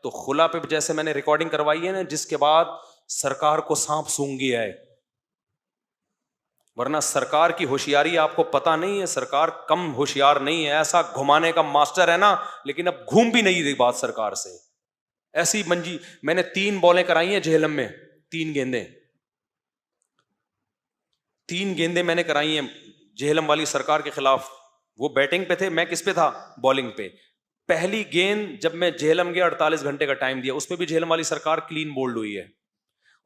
تو خلا پہ جیسے میں نے ریکارڈنگ کروائی ہے نا، جس کے بعد سرکار کو سانپ سونگ گیا ہے، ورنہ سرکار کی ہوشیاری آپ کو پتا نہیں ہے، سرکار کم ہوشیار نہیں ہے، ایسا گھمانے کا ماسٹر ہے نا، لیکن اب گھوم بھی نہیں رہی بات سرکار سے، ایسی منجی۔ میں نے 3 بالیں کرائی ہیں جہلم میں، 3 گیندیں میں نے کرائی ہیں جہلم والی سرکار کے خلاف۔ وہ بیٹنگ پہ تھے، میں کس پہ تھا؟ بالنگ پہ۔ پہلی گیند جب میں جہلم گیا، 48 گھنٹے کا ٹائم دیا، اس پہ بھی جہلم والی سرکار کلین بولڈ ہوئی ہے۔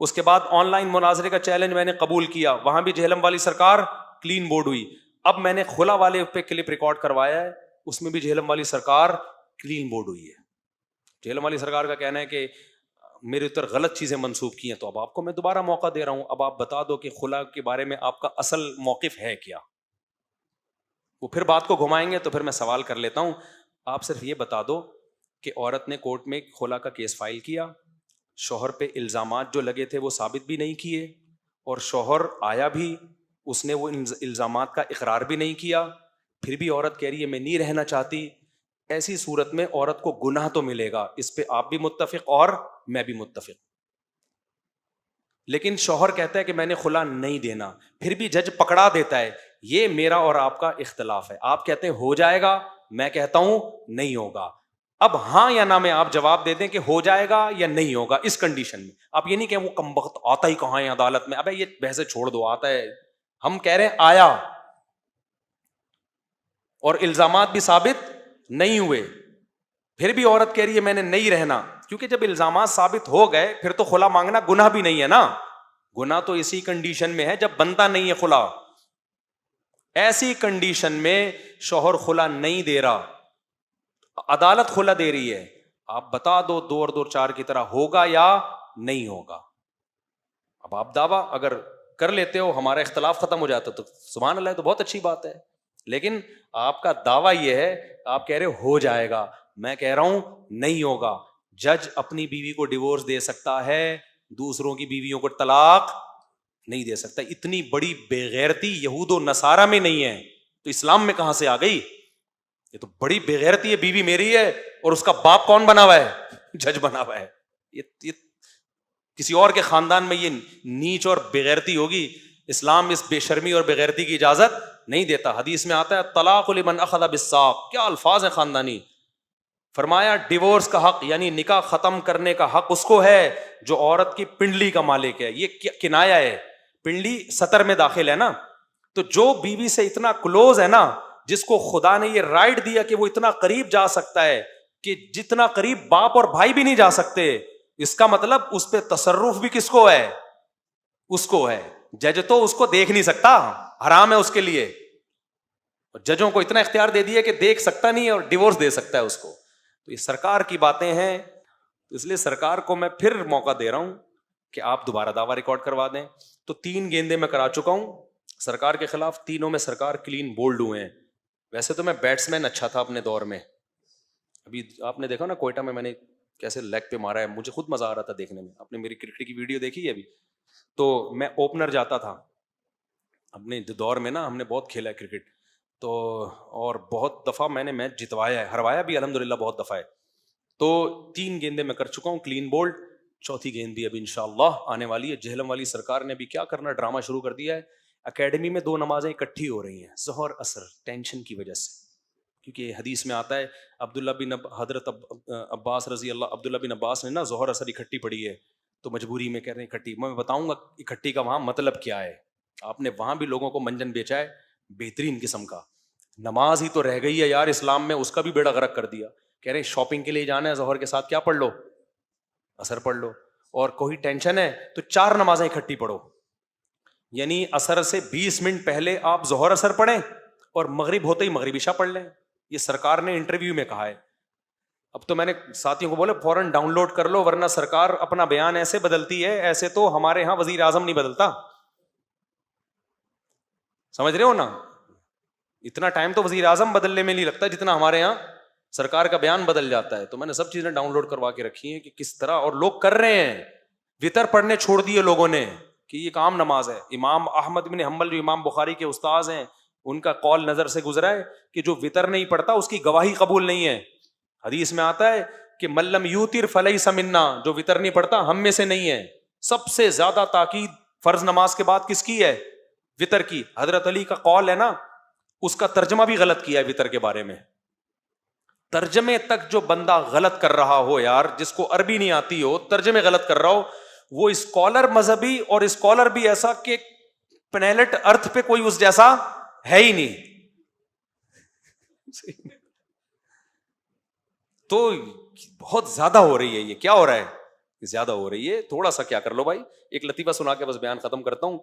اس کے بعد آن لائن مناظرے کا چیلنج میں نے قبول کیا، وہاں بھی جہلم والی سرکار کلین بورڈ ہوئی۔ اب میں نے خلا والے پہ کلپ ریکارڈ کروایا ہے، اس میں بھی جہلم والی سرکار کلین بورڈ ہوئی ہے۔ جہلم والی سرکار کا کہنا ہے کہ میرے اوپر غلط چیزیں منسوب کی ہیں، تو اب آپ کو میں دوبارہ موقع دے رہا ہوں، اب آپ بتا دو کہ خلا کے بارے میں آپ کا اصل موقف ہے کیا۔ وہ پھر بات کو گھمائیں گے، تو پھر میں سوال کر لیتا ہوں، آپ صرف یہ بتا دو کہ عورت نے کورٹ میں خلا کا کیس فائل کیا، شوہر پہ الزامات جو لگے تھے وہ ثابت بھی نہیں کیے، اور شوہر آیا بھی، اس نے وہ الزامات کا اقرار بھی نہیں کیا، پھر بھی عورت کہہ رہی ہے میں نہیں رہنا چاہتی۔ ایسی صورت میں عورت کو گناہ تو ملے گا، اس پہ آپ بھی متفق اور میں بھی متفق۔ لیکن شوہر کہتا ہے کہ میں نے خلا نہیں دینا، پھر بھی جج پکڑا دیتا ہے، یہ میرا اور آپ کا اختلاف ہے، آپ کہتے ہیں ہو جائے گا، میں کہتا ہوں نہیں ہوگا۔ اب ہاں یا نہ میں آپ جواب دے دیں کہ ہو جائے گا یا نہیں ہوگا اس کنڈیشن میں۔ آپ یہ نہیں کہ وہ کمبخت آتا ہی کہاں ہے عدالت میں، ابے یہ بحث چھوڑ دو، آتا ہے، ہم کہہ رہے ہیں آیا اور الزامات بھی ثابت نہیں ہوئے، پھر بھی عورت کہہ رہی ہے میں نے نہیں رہنا، کیونکہ جب الزامات ثابت ہو گئے پھر تو خلا مانگنا گناہ بھی نہیں ہے نا، گناہ تو اسی کنڈیشن میں ہے جب بنتا نہیں ہے خلا۔ ایسی کنڈیشن میں شوہر خلا نہیں دے رہا، عدالت خلا دے رہی ہے، آپ بتا دو 2 اور 2 4 کی طرح ہوگا یا نہیں ہوگا۔ اب آپ دعویٰ اگر کر لیتے ہو ہمارا اختلاف ختم ہو جاتا تو سبحان اللہ، تو بہت اچھی بات ہے، لیکن آپ کا دعویٰ یہ ہے، آپ کہہ رہے ہو جائے گا، میں کہہ رہا ہوں نہیں ہوگا۔ جج اپنی بیوی کو ڈیورس دے سکتا ہے، دوسروں کی بیویوں کو طلاق نہیں دے سکتا۔ اتنی بڑی بے غیرتی یہود و نصارہ میں نہیں ہے تو اسلام میں کہاں سے آ گئی؟ یہ تو بڑی بے غیرتی ہے، بیوی میری ہے اور اس کا باپ کون بنا ہوا ہے؟ جج بنا ہوا ہے۔ یہ کسی اور کے خاندان میں یہ نیچ اور بے غیرتی ہوگی، اسلام اس بے شرمی اور بے غیرتی کی اجازت نہیں دیتا۔ حدیث میں آتا ہے طلاق لمن اخذ بالساق، کیا الفاظ ہیں خاندانی، فرمایا ڈیورس کا حق یعنی نکاح ختم کرنے کا حق اس کو ہے جو عورت کی پنڈلی کا مالک ہے۔ یہ کنایا ہے، پنڈلی سطر میں داخل ہے نا، تو جو بیوی سے اتنا کلوز ہے نا، جس کو خدا نے یہ رائٹ دیا کہ وہ اتنا قریب جا سکتا ہے کہ جتنا قریب باپ اور بھائی بھی نہیں جا سکتے، اس کا مطلب اس پہ تصرف بھی کس کو ہے؟ اس کو ہے۔ جج تو اس کو دیکھ نہیں سکتا، حرام ہے اس کے لیے، ججوں کو اتنا اختیار دے دیا کہ دیکھ سکتا نہیں اور ڈیورس دے سکتا ہے اس کو۔ تو یہ سرکار کی باتیں ہیں، اس لیے سرکار کو میں پھر موقع دے رہا ہوں کہ آپ دوبارہ دعویٰ ریکارڈ کروا دیں۔ تو 3 گیندیں میں کرا چکا ہوں سرکار کے خلاف، تینوں میں سرکار کلین بولڈ ہوئے ہیں۔ ویسے تو میں بیٹسمین اچھا تھا اپنے دور میں، ابھی آپ نے دیکھا نا کوئٹہ میں نے کیسے لیگ پہ مارا ہے، مجھے خود مزہ آ رہا تھا دیکھنے میں۔ آپ نے میری کرکٹ کی ویڈیو دیکھی ہے ابھی؟ تو میں اوپنر جاتا تھا اپنے دور میں نا، ہم نے بہت کھیلا ہے کرکٹ، تو اور بہت دفعہ میں نے میچ جتوایا ہے، ہروایا بھی الحمدللہ بہت دفعہ ہے۔ تو 3 گیندیں میں کر چکا ہوں کلین بولڈ، 4تھی گیند بھی اب انشاءاللہ آنے والی ہے۔ جہلم والی سرکار نے بھی کیا کرنا، ڈرامہ شروع کر دیا ہے۔ اکیڈمی میں 2 نمازیں اکٹھی ہو رہی ہیں، ظہر اثر، ٹینشن کی وجہ سے، کیونکہ حدیث میں آتا ہے حضرت عباس رضی اللہ، عبداللہ بن عباس نے نا ظہر اثر اکٹھی پڑھی ہے، تو مجبوری میں کہہ رہے ہیں اکٹھی۔ میں بتاؤں گا اکٹھی کا وہاں مطلب کیا ہے۔ آپ نے وہاں بھی لوگوں کو منجن بیچا ہے بہترین قسم کا، نماز ہی تو رہ گئی ہے یار اسلام میں، اس کا بھی بیڑا غرق کر دیا۔ کہہ رہے ہیں شاپنگ کے لیے جانا ہے، ظہر کے ساتھ کیا پڑھ لو؟ اثر پڑھ لو، اور کوئی ٹینشن ہے تو 4 نمازیں اکٹھی پڑھو، یعنی اثر سے 20 منٹ پہلے آپ ظہر اثر پڑھیں اور مغرب ہوتے ہی مغرب عشاء پڑھ لیں۔ یہ سرکار نے انٹرویو میں کہا ہے۔ اب تو میں نے ساتھیوں کو بولے فوراً ڈاؤن لوڈ کر لو، ورنہ سرکار اپنا بیان ایسے بدلتی ہے، ایسے تو ہمارے ہاں وزیر اعظم نہیں بدلتا، سمجھ رہے ہو نا؟ اتنا ٹائم تو وزیر اعظم بدلنے میں نہیں لگتا جتنا ہمارے یہاں سرکار کا بیان بدل جاتا ہے۔ تو میں نے سب چیزیں ڈاؤن لوڈ کروا کے رکھی ہیں کہ کس طرح، اور لوگ کر رہے ہیں، وطر پڑھنے چھوڑ دیے لوگوں نے کہ یہ عام نماز ہے۔ امام احمد بن حنبل جو امام بخاری کے استاذ ہیں، ان کا قول نظر سے گزرا ہے کہ جو وطر نہیں پڑھتا اس کی گواہی قبول نہیں ہے۔ حدیث میں آتا ہے کہ ملم یوتر فلیس منا، جو وطر نہیں پڑھتا ہم میں سے نہیں ہے. سب سے زیادہ تاکید فرض نماز کے بعد کس کی ہے؟ وطر کی. حضرت علی کا قول ہے نا، اس کا ترجمہ بھی غلط کیا ہے وطر کے بارے میں. ترجمے تک جو بندہ غلط کر رہا ہو یار، جس کو عربی نہیں آتی ہو، ترجمے غلط کر رہا ہو، وہ اسکالر مذہبی اور اسکالر بھی ایسا کہ پلینٹ ارتھ پہ کوئی اس جیسا ہے ہی نہیں. تو بہت زیادہ ہو رہی ہے. یہ کیا ہو رہا ہے؟ زیادہ ہو رہی ہے. تھوڑا سا کیا کر لو بھائی. ایک لطیفہ سنا کے بس بیان ختم کرتا ہوں.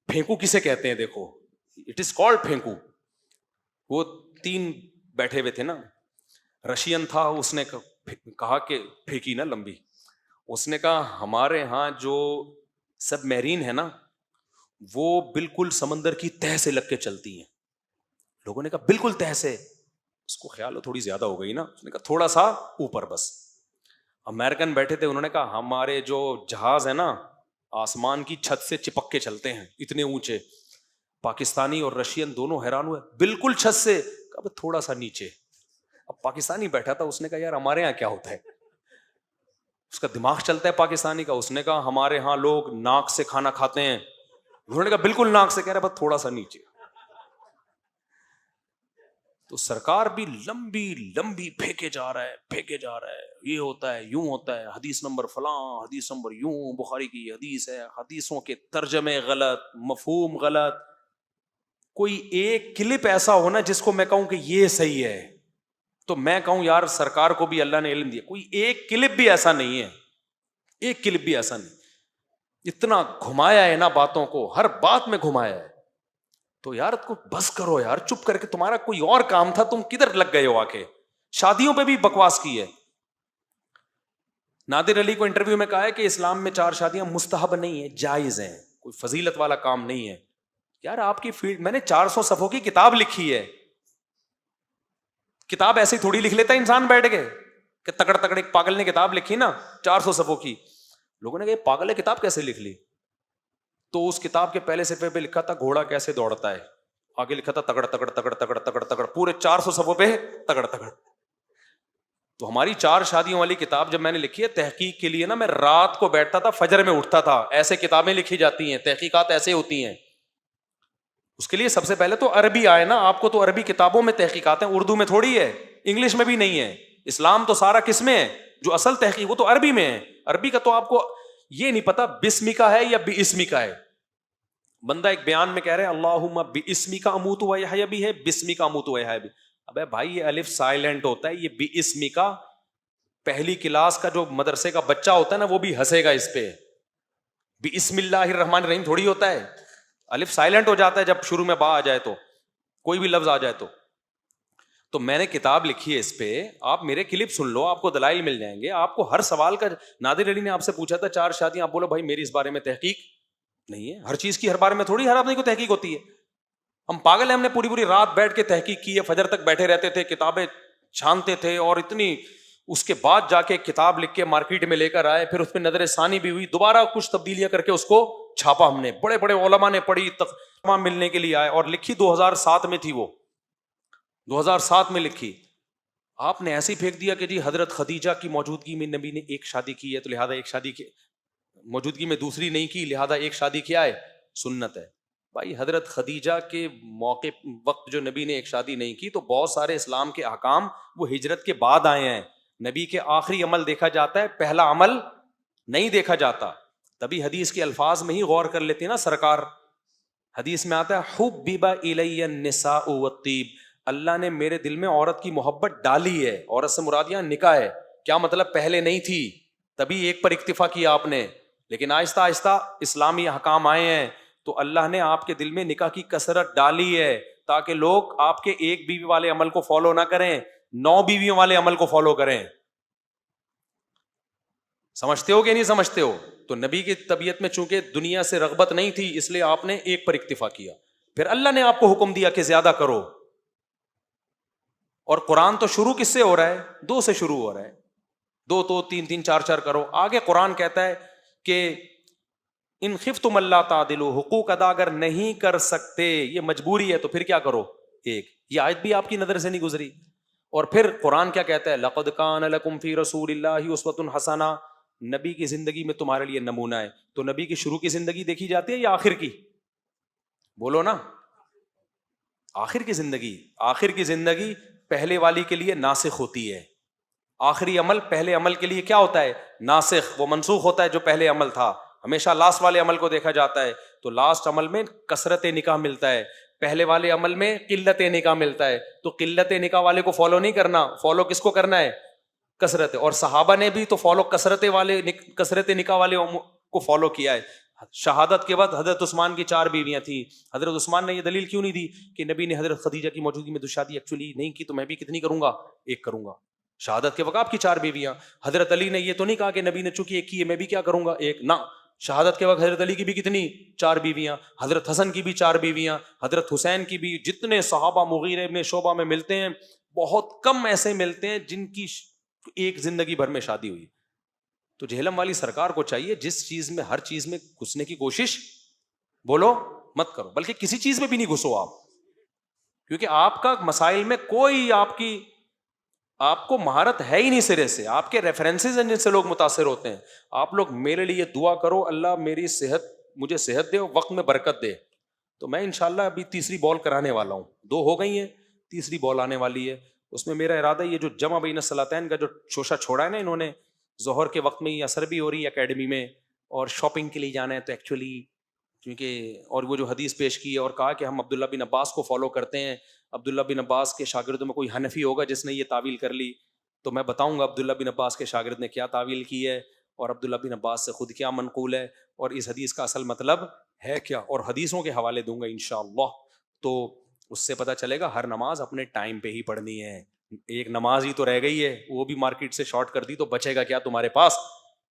پھینکو کسے کہتے ہیں؟ دیکھو، اٹ از کالڈ پھینکو. وہ 3 بیٹھے ہوئے تھے نا، رشین تھا، اس نے کہا کہ پھینکی نا لمبی. اس نے کہا ہمارے ہاں جو سب میرین ہے نا، وہ بالکل سمندر کی تہہ سے لگ کے چلتی ہیں. لوگوں نے کہا بالکل تہہ سے. اس کو خیال ہو تھوڑی زیادہ ہو گئی نا. اس نے کہا تھوڑا سا اوپر بس. امریکن بیٹھے تھے، انہوں نے کہا ہمارے جو جہاز ہے نا، آسمان کی چھت سے چپک کے چلتے ہیں، اتنے اونچے. پاکستانی اور رشین دونوں حیران ہوئے. بالکل چھت سے. کہا تھوڑا سا نیچے. اب پاکستانی بیٹھا تھا، اس نے کہا یار ہمارے یہاں کیا ہوتا ہے؟ اس کا دماغ چلتا ہے پاکستانی کا. اس نے کہا ہمارے ہاں لوگ ناک سے کھانا کھاتے ہیں. انہوں نے کہا بالکل ناک سے. کہہ رہے بس تھوڑا سا نیچے. تو سرکار بھی لمبی لمبی پھینکے جا رہا ہے، پھینکے جا رہا ہے. یہ ہوتا ہے، یوں ہوتا ہے، حدیث نمبر فلاں، حدیث نمبر یوں، بخاری کی حدیث ہے. حدیثوں کے ترجمے غلط، مفہوم غلط. کوئی ایک کلپ ایسا ہونا جس کو میں کہوں کہ یہ صحیح ہے، تو میں کہوں یار سرکار کو بھی اللہ نے علم دیا. کوئی ایک کلپ بھی ایسا نہیں ہے، ایک کلپ بھی ایسا نہیں. اتنا گھمایا ہے نا باتوں کو، ہر بات میں گھمایا ہے. تو یار کو بس کرو یار، چپ کر کے. تمہارا کوئی اور کام تھا، تم کدھر لگ گئے ہو آ کے؟ شادیوں پہ بھی بکواس کی ہے. نادر علی کو انٹرویو میں کہا ہے کہ اسلام میں 4 شادیاں مستحب نہیں ہیں، جائز ہیں، کوئی فضیلت والا کام نہیں ہے. یار آپ کی فیلڈ، میں نے 400 صفحوں کی کتاب لکھی ہے. کتاب ایسے تھوڑی لکھ لیتا انسان بیٹھ کے کہ تکڑ تکڑ. ایک پاگل نے کتاب لکھی نا 400 صفحوں کی. لوگوں نے کہا یہ پاگل ہے، کتاب کیسے لکھ لی؟ تو اس کتاب کے پہلے صفحے پہ لکھا تھا گھوڑا کیسے دوڑتا ہے، آگے لکھا تھا تگڑ تگڑ تگڑ تگڑ تگڑ تگڑ، پورے 400 صفحوں پہ تگڑ تگڑ. تو ہماری 4 شادیوں والی کتاب جب میں نے لکھی ہے تحقیق کے لیے نا، میں رات کو بیٹھتا تھا، فجر میں اٹھتا تھا. ایسے کتابیں لکھی جاتی ہیں، تحقیقات ایسے ہوتی ہیں. اس کے لیے سب سے پہلے تو عربی آئے نا. آپ کو تو عربی کتابوں میں تحقیقات ہیں، اردو میں تھوڑی ہے، انگلش میں بھی نہیں ہے. اسلام تو سارا کس میں ہے؟ جو اصل تحقیق وہ تو عربی میں ہے. عربی کا تو آپ کو یہ نہیں پتا بسمی کا ہے یا بی اسمی کا ہے. بندہ ایک بیان میں کہہ رہے ہیں اللہم باسمی کا اموت و احیا بھی ہے، بسمی کا اموت و احیا بھی. ابے بھائی یہ الف سائلنٹ ہوتا ہے. یہ بی اسمی کا پہلی کلاس کا جو مدرسے کا بچہ ہوتا ہے نا، وہ بھی ہنسے گا اس پہ. بسم اللہ الرحمن الرحیم تھوڑی ہوتا ہے. الف سائلنٹ ہو جاتا ہے جب شروع میں با آ جائے، تو کوئی بھی لفظ آ جائے تو میں نے کتاب لکھی ہے اس پہ. آپ میرے کلپ سن لو، آپ کو دلائل مل جائیں گے. آپ کو ہر سوال کا نادر علی نے آپ سے پوچھا تھا 4 شادیاں، آپ بولو بھائی میری اس بارے میں تحقیق نہیں ہے. ہر چیز کی ہر بارے میں تھوڑی ہر آدمی کو تحقیق ہوتی ہے. ہم پاگل ہیں، ہم نے پوری پوری رات بیٹھ کے تحقیق کی ہے، فجر تک بیٹھے رہتے تھے، کتابیں چھانتے تھے، اور اتنی اس کے بعد جا کے کتاب لکھ کے مارکیٹ میں لے کر آئے. پھر اس پہ نظر ثانی بھی ہوئی، دوبارہ کچھ تبدیلیاں کر کے اس کو چھاپا ہم نے. بڑے بڑے علماء نے پڑھی، تمام ملنے کے لیے آئے، اور لکھی 2007 میں تھی. وہ 2007 میں لکھی. آپ نے ایسے ہی پھینک دیا کہ جی حضرت خدیجہ کی موجودگی میں نبی نے ایک شادی کی ہے، تو لہذا ایک شادی کی موجودگی میں دوسری نہیں کی، لہذا ایک شادی کیا ہے، سنت ہے. بھائی حضرت خدیجہ کے موقع وقت جو نبی نے ایک شادی نہیں کی، تو بہت سارے اسلام کے احکام وہ ہجرت کے بعد آئے ہیں. نبی کے آخری عمل دیکھا جاتا ہے، پہلا عمل نہیں دیکھا جاتا. تبھی حدیث کے الفاظ میں ہی غور کر لیتے نا سرکار. حدیث میں آتا ہے حبب الی النساء والطیب، اللہ نے میرے دل میں عورت کی محبت ڈالی ہے. عورت سے مراد یہاں نکاح ہے. کیا مطلب؟ پہلے نہیں تھی، تبھی ایک پر اکتفا کیا آپ نے، لیکن آہستہ آہستہ اسلامی احکام آئے ہیں، تو اللہ نے آپ کے دل میں نکاح کی کثرت ڈالی ہے، تاکہ لوگ آپ کے ایک بیوی والے عمل کو فالو نہ کریں، 9 بیویوں والے عمل کو فالو کریں. سمجھتے ہو کہ نہیں سمجھتے ہو؟ تو نبی کی طبیعت میں چونکہ دنیا سے رغبت نہیں تھی، اس لیے آپ نے ایک پر اکتفا کیا. پھر اللہ نے آپ کو حکم دیا کہ زیادہ کرو. اور قرآن تو شروع کس سے ہو رہا ہے؟ 2 سے شروع ہو رہا ہے. 2 تو 3 3 4 4 کرو. آگے قرآن کہتا ہے کہ ان خفتم اللہ تعدلوا، حقوق ادا اگر نہیں کر سکتے، یہ مجبوری ہے، تو پھر کیا کرو؟ ایک. یہ آیت بھی آپ کی نظر سے نہیں گزری. اور پھر قرآن کیا کہتا ہے؟ لقد کان لکم فی رسول اللہ اسوۃ حسنہ، نبی کی زندگی میں تمہارے لیے نمونہ ہے. تو نبی کی شروع کی زندگی دیکھی جاتی ہے یا آخر کی؟ بولو نا. آخر کی زندگی. آخر کی زندگی پہلے والی کے لیے ناسخ ہوتی ہے. آخری عمل پہلے عمل کے لیے کیا ہوتا ہے؟ ناسخ. وہ منسوخ ہوتا ہے جو پہلے عمل تھا. ہمیشہ لاسٹ والے عمل کو دیکھا جاتا ہے. تو لاسٹ عمل میں کثرت نکاح ملتا ہے، پہلے والے عمل میں قلت نکاح ملتا ہے. تو قلت نکاح والے کو فالو نہیں کرنا، فالو کس کو کرنا ہے؟ کثرت. اور صحابہ نے بھی تو فالو کثرت نکاح والے کو فالو کیا ہے. شہادت کے بعد حضرت عثمان کی 4 بیویاں تھیں. حضرت عثمان نے یہ دلیل کیوں نہیں دی کہ نبی نے حضرت خدیجہ کی موجودگی میں شادی ایکچولی نہیں کی، تو میں بھی کتنی کروں گا؟ 1 کروں گا. شہادت کے وقت آپ کی 4 بیویاں. حضرت علی نے یہ تو نہیں کہا کہ نبی نے چونکہ 1 کی ہے میں بھی کیا کروں گا؟ 1 نہ. شہادت کے وقت حضرت علی کی بھی کتنی؟ 4 بیویاں. حضرت حسن کی بھی 4 بیویاں. حضرت حسین کی بھی. جتنے صحابہ مغیرہ ابن شعبہ میں ملتے ہیں بہت کم ایسے ملتے ہیں جن کی ایک زندگی بھر میں شادی ہوئی. تو جہلم والی سرکار کو چاہیے جس چیز میں ہر چیز میں گھسنے کی کوشش بولو مت کرو، بلکہ کسی چیز میں بھی نہیں گھسو آپ، کیونکہ آپ کا مسائل میں کوئی آپ کو مہارت ہے ہی نہیں سرے سے. آپ کے ریفرنسز ہیں جن سے لوگ متاثر ہوتے ہیں. آپ لوگ میرے لیے دعا کرو اللہ مجھے صحت دے اور وقت میں برکت دے. تو میں انشاءاللہ ابھی 3 بال کرانے والا ہوں. 2 ہو گئی ہیں، 3 بال آنے والی ہے. اس میں میرا ارادہ یہ جو جمع بین الصلاتین کا جو شوشہ چھوڑا ہے نا انہوں نے، ظہر کے وقت میں یہ اثر بھی ہو رہی ہے اکیڈمی میں، اور شاپنگ کے لیے جانا ہے تو ایکچولی کیونکہ اور وہ جو حدیث پیش کی ہے اور کہا کہ ہم عبداللہ بن عباس کو فالو کرتے ہیں. عبداللہ بن عباس کے شاگردوں میں کوئی حنفی ہوگا جس نے یہ تعویل کر لی، تو میں بتاؤں گا عبداللہ بن عباس کے شاگرد نے کیا تعویل کی ہے اور عبداللہ بن عباس سے خود کیا منقول ہے اور اس حدیث کا اصل مطلب ہے کیا، اور حدیثوں کے حوالے دوں گا انشاءاللہ. تو اس سے پتہ چلے گا ہر نماز اپنے ٹائم پہ ہی پڑھنی ہے. ایک نماز ہی تو رہ گئی ہے، وہ بھی مارکیٹ سے شارٹ کر دی تو بچے گا کیا تمہارے پاس؟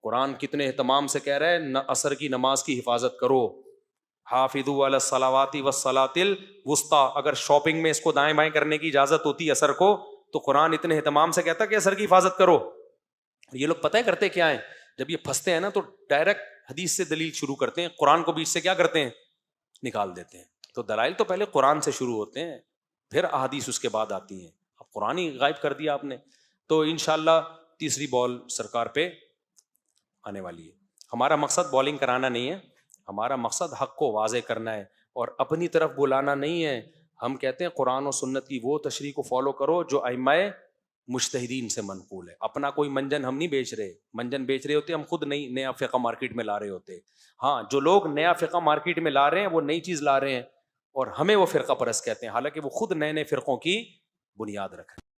قرآن کتنے اہتمام سے کہہ رہا ہے عصر کی نماز کی حفاظت کرو. حافظوا علی الصلوات والصلاۃ الوسطیٰ. اگر شاپنگ میں اس کو دائیں بائیں کرنے کی اجازت ہوتی ہے عصر کو، تو قرآن اتنے اہتمام سے کہتا ہے کہ عصر کی حفاظت کرو. یہ لوگ پتہ ہے کرتے کیا ہیں؟ جب یہ پھنستے ہیں نا تو ڈائریکٹ حدیث سے دلیل شروع کرتے ہیں، قرآن کو بیچ سے کیا کرتے ہیں؟ نکال دیتے ہیں. تو دلائل تو پہلے قرآن سے شروع ہوتے ہیں، پھر احادیث اس کے بعد آتی ہیں. اب قرآن ہی غائب کر دیا آپ نے. تو انشاءاللہ 3 بال سرکار پہ آنے والی ہے. ہمارا مقصد بالنگ کرانا نہیں ہے، ہمارا مقصد حق کو واضح کرنا ہے اور اپنی طرف بلانا نہیں ہے. ہم کہتے ہیں قرآن و سنت کی وہ تشریح کو فالو کرو جو ائمہ مجتہدین سے منقول ہے. اپنا کوئی منجن ہم نہیں بیچ رہے. منجن بیچ رہے ہوتے ہم خود نیا فقہ مارکیٹ میں لا رہے ہوتے. ہاں جو لوگ نیا فقہ مارکیٹ میں لا رہے ہیں وہ نئی چیز لا رہے ہیں اور ہمیں وہ فرقہ پرست کہتے ہیں، حالانکہ وہ خود نئے نئے فرقوں کی بنیاد رکھ رہے ہیں.